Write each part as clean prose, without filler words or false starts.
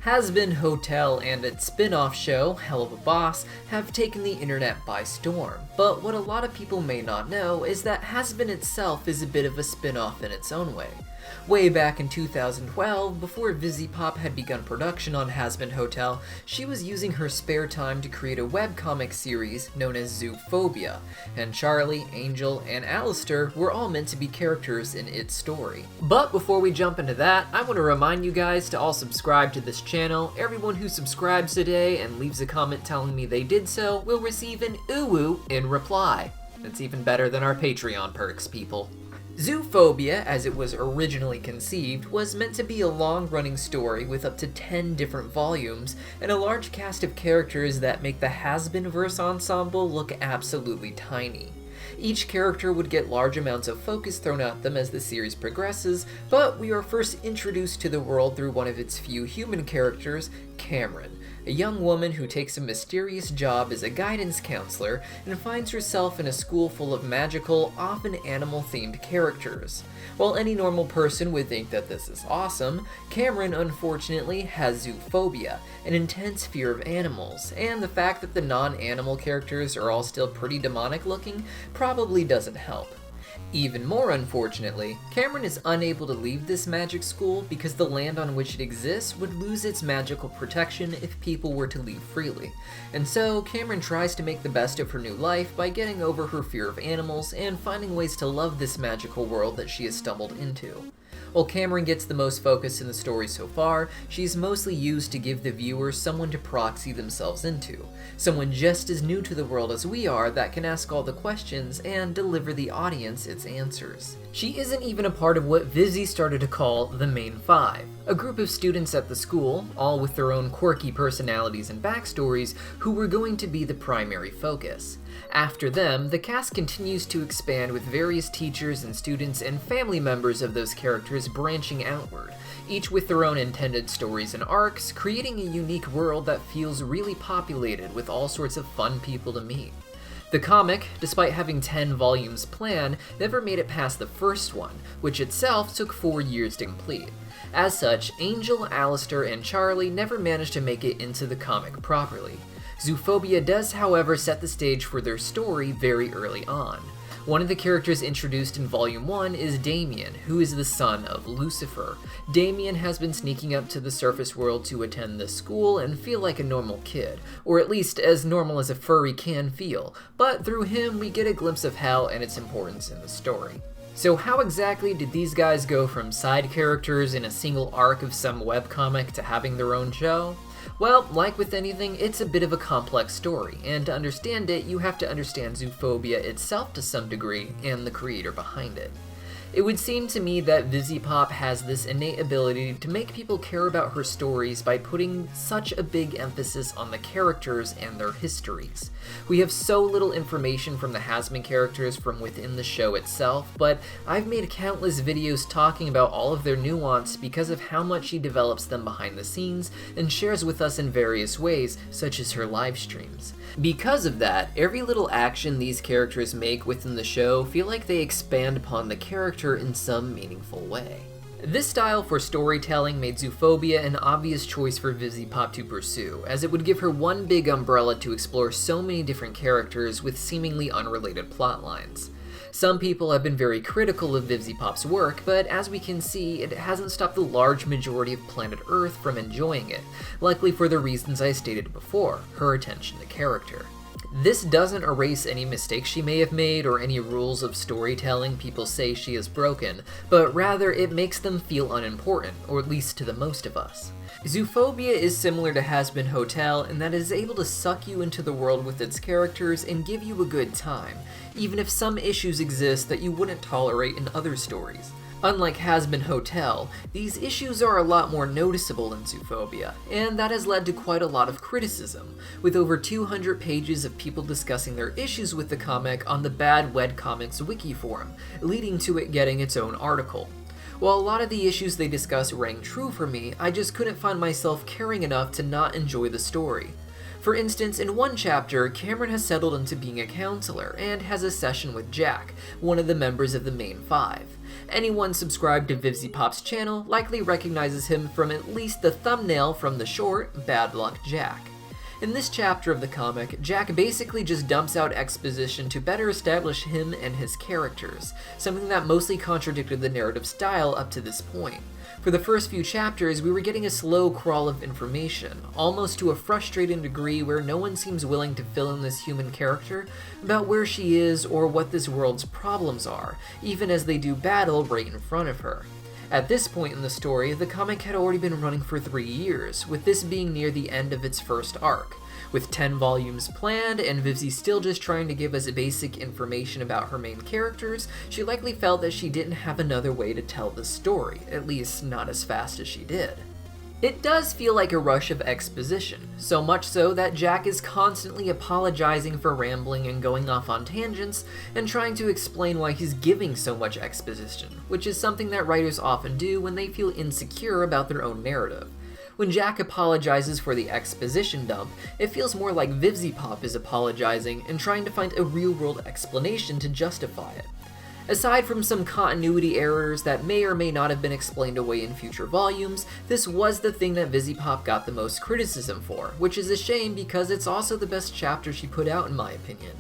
Hazbin Hotel and its spin-off show, Helluva Boss, have taken the internet by storm, but what a lot of people may not know is that Hazbin itself is a bit of a spin-off in its own way. Way back in 2012, before VisiPop had begun production on Hazbin Hotel, she was using her spare time to create a webcomic series known as Zoophobia, and Charlie, Angel, and Alistair were all meant to be characters in its story. But before we jump into that, I want to remind you guys to all subscribe to this channel. Everyone who subscribes today and leaves a comment telling me they did so will receive an uwu in reply. That's even better than our Patreon perks, people. Zoophobia, as it was originally conceived, was meant to be a long-running story with up to 10 different volumes and a large cast of characters that make the Hazbinverse ensemble look absolutely tiny. Each character would get large amounts of focus thrown at them as the series progresses, but we are first introduced to the world through one of its few human characters, Cameron, a young woman who takes a mysterious job as a guidance counselor and finds herself in a school full of magical, often animal-themed characters. While any normal person would think that this is awesome, Cameron unfortunately has zoophobia, an intense fear of animals, and the fact that the non-animal characters are all still pretty demonic looking probably doesn't help. Even more unfortunately, Cameron is unable to leave this magic school because the land on which it exists would lose its magical protection if people were to leave freely. And so, Cameron tries to make the best of her new life by getting over her fear of animals and finding ways to love this magical world that she has stumbled into. While Cameron gets the most focus in the story so far, she's mostly used to give the viewer someone to proxy themselves into. Someone just as new to the world as we are that can ask all the questions and deliver the audience its answers. She isn't even a part of what Visi started to call the Main Five, a group of students at the school, all with their own quirky personalities and backstories, who were going to be the primary focus. After them, the cast continues to expand with various teachers and students and family members of those characters branching outward, each with their own intended stories and arcs, creating a unique world that feels really populated with all sorts of fun people to meet. The comic, despite having 10 volumes planned, never made it past the first one, which itself took 4 years to complete. As such, Angel, Alistair, and Charlie never managed to make it into the comic properly. Zoophobia does, however, set the stage for their story very early on. One of the characters introduced in Volume 1 is Damien, who is the son of Lucifer. Damien has been sneaking up to the surface world to attend this school and feel like a normal kid, or at least as normal as a furry can feel, but through him we get a glimpse of hell and its importance in the story. So how exactly did these guys go from side characters in a single arc of some webcomic to having their own show? Well, like with anything, it's a bit of a complex story, and to understand it, you have to understand Zoophobia itself to some degree, and the creator behind it. It would seem to me that VisiPop has this innate ability to make people care about her stories by putting such a big emphasis on the characters and their histories. We have so little information from the Hazbin characters from within the show itself, but I've made countless videos talking about all of their nuance because of how much she develops them behind the scenes and shares with us in various ways, such as her live streams. Because of that, every little action these characters make within the show feel like they expand upon the character in some meaningful way. This style for storytelling made Zoophobia an obvious choice for VisiPop to pursue, as it would give her one big umbrella to explore so many different characters with seemingly unrelated plotlines. Some people have been very critical of VisiPop's work, but as we can see, it hasn't stopped the large majority of planet Earth from enjoying it, likely for the reasons I stated before, her attention to character. This doesn't erase any mistakes she may have made or any rules of storytelling people say she has broken, but rather it makes them feel unimportant, or at least to the most of us. Zoophobia is similar to Hazbin Hotel in that it is able to suck you into the world with its characters and give you a good time, even if some issues exist that you wouldn't tolerate in other stories. Unlike Hazbin Hotel, these issues are a lot more noticeable in Zoophobia, and that has led to quite a lot of criticism, with over 200 pages of people discussing their issues with the comic on the Bad Webcomics wiki forum, leading to it getting its own article. While a lot of the issues they discuss rang true for me, I just couldn't find myself caring enough to not enjoy the story. For instance, in one chapter, Cameron has settled into being a counselor and has a session with Jack, one of the members of the Main Five. Anyone subscribed to VivziePop's channel likely recognizes him from at least the thumbnail from the short, Bad Luck Jack. In this chapter of the comic, Jack basically just dumps out exposition to better establish him and his characters, something that mostly contradicted the narrative style up to this point. For the first few chapters, we were getting a slow crawl of information, almost to a frustrating degree where no one seems willing to fill in this human character about where she is or what this world's problems are, even as they do battle right in front of her. At this point in the story, the comic had already been running for 3 years, with this being near the end of its first arc. With 10 volumes planned, and Vivzie still just trying to give us basic information about her main characters, she likely felt that she didn't have another way to tell the story, at least not as fast as she did. It does feel like a rush of exposition, so much so that Jack is constantly apologizing for rambling and going off on tangents, and trying to explain why he's giving so much exposition, which is something that writers often do when they feel insecure about their own narrative. When Jack apologizes for the exposition dump, it feels more like VivziePop is apologizing and trying to find a real-world explanation to justify it. Aside from some continuity errors that may or may not have been explained away in future volumes, this was the thing that VivziePop got the most criticism for, which is a shame because it's also the best chapter she put out in my opinion.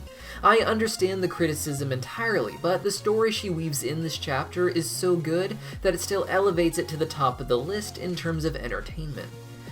I understand the criticism entirely, but the story she weaves in this chapter is so good that it still elevates it to the top of the list in terms of entertainment.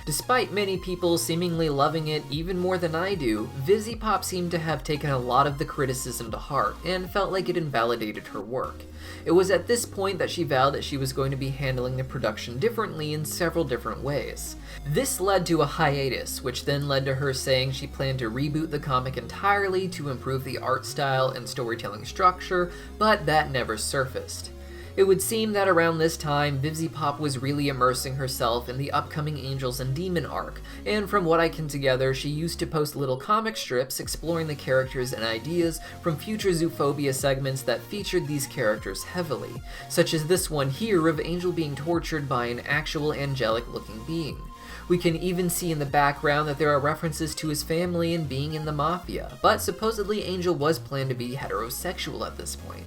Despite many people seemingly loving it even more than I do, VivziePop seemed to have taken a lot of the criticism to heart and felt like it invalidated her work. It was at this point that she vowed that she was going to be handling the production differently in several different ways. This led to a hiatus, which then led to her saying she planned to reboot the comic entirely to improve the art style and storytelling structure, but that never surfaced. It would seem that around this time, VivziePop was really immersing herself in the upcoming Angels and Demon arc, and from what I can gather, she used to post little comic strips exploring the characters and ideas from future Zoophobia segments that featured these characters heavily, such as this one here of Angel being tortured by an actual angelic-looking being. We can even see in the background that there are references to his family and being in the Mafia, but supposedly Angel was planned to be heterosexual at this point.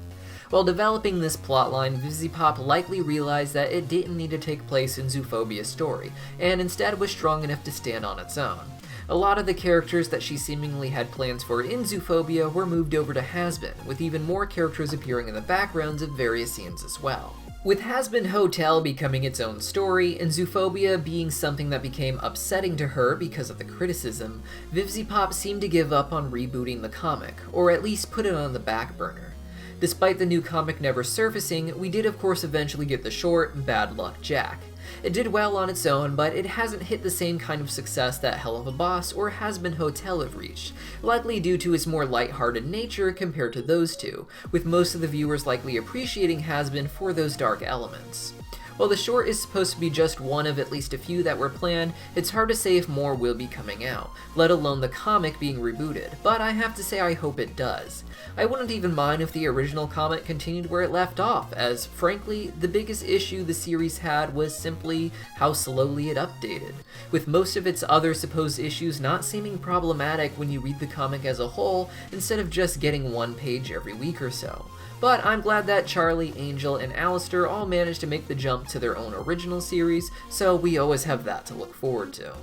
While developing this plotline, VivziePop likely realized that it didn't need to take place in Zoophobia's story, and instead was strong enough to stand on its own. A lot of the characters that she seemingly had plans for in Zoophobia were moved over to Hazbin, with even more characters appearing in the backgrounds of various scenes as well. With Hazbin Hotel becoming its own story, and Zoophobia being something that became upsetting to her because of the criticism, VivziePop seemed to give up on rebooting the comic, or at least put it on the back burner. Despite the new comic never surfacing, we did of course eventually get the short, Bad Luck Jack. It did well on its own, but it hasn't hit the same kind of success that Hell of a Boss or Hazbin Hotel have reached, likely due to its more lighthearted nature compared to those two, with most of the viewers likely appreciating Hazbin for those dark elements. While the short is supposed to be just one of at least a few that were planned, it's hard to say if more will be coming out, let alone the comic being rebooted, but I have to say I hope it does. I wouldn't even mind if the original comic continued where it left off, as frankly, the biggest issue the series had was simply how slowly it updated, with most of its other supposed issues not seeming problematic when you read the comic as a whole, instead of just getting one page every week or so. But I'm glad that Charlie, Angel, and Alistair all managed to make the jump to their own original series, so we always have that to look forward to.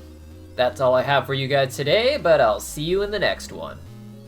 That's all I have for you guys today, but I'll see you in the next one.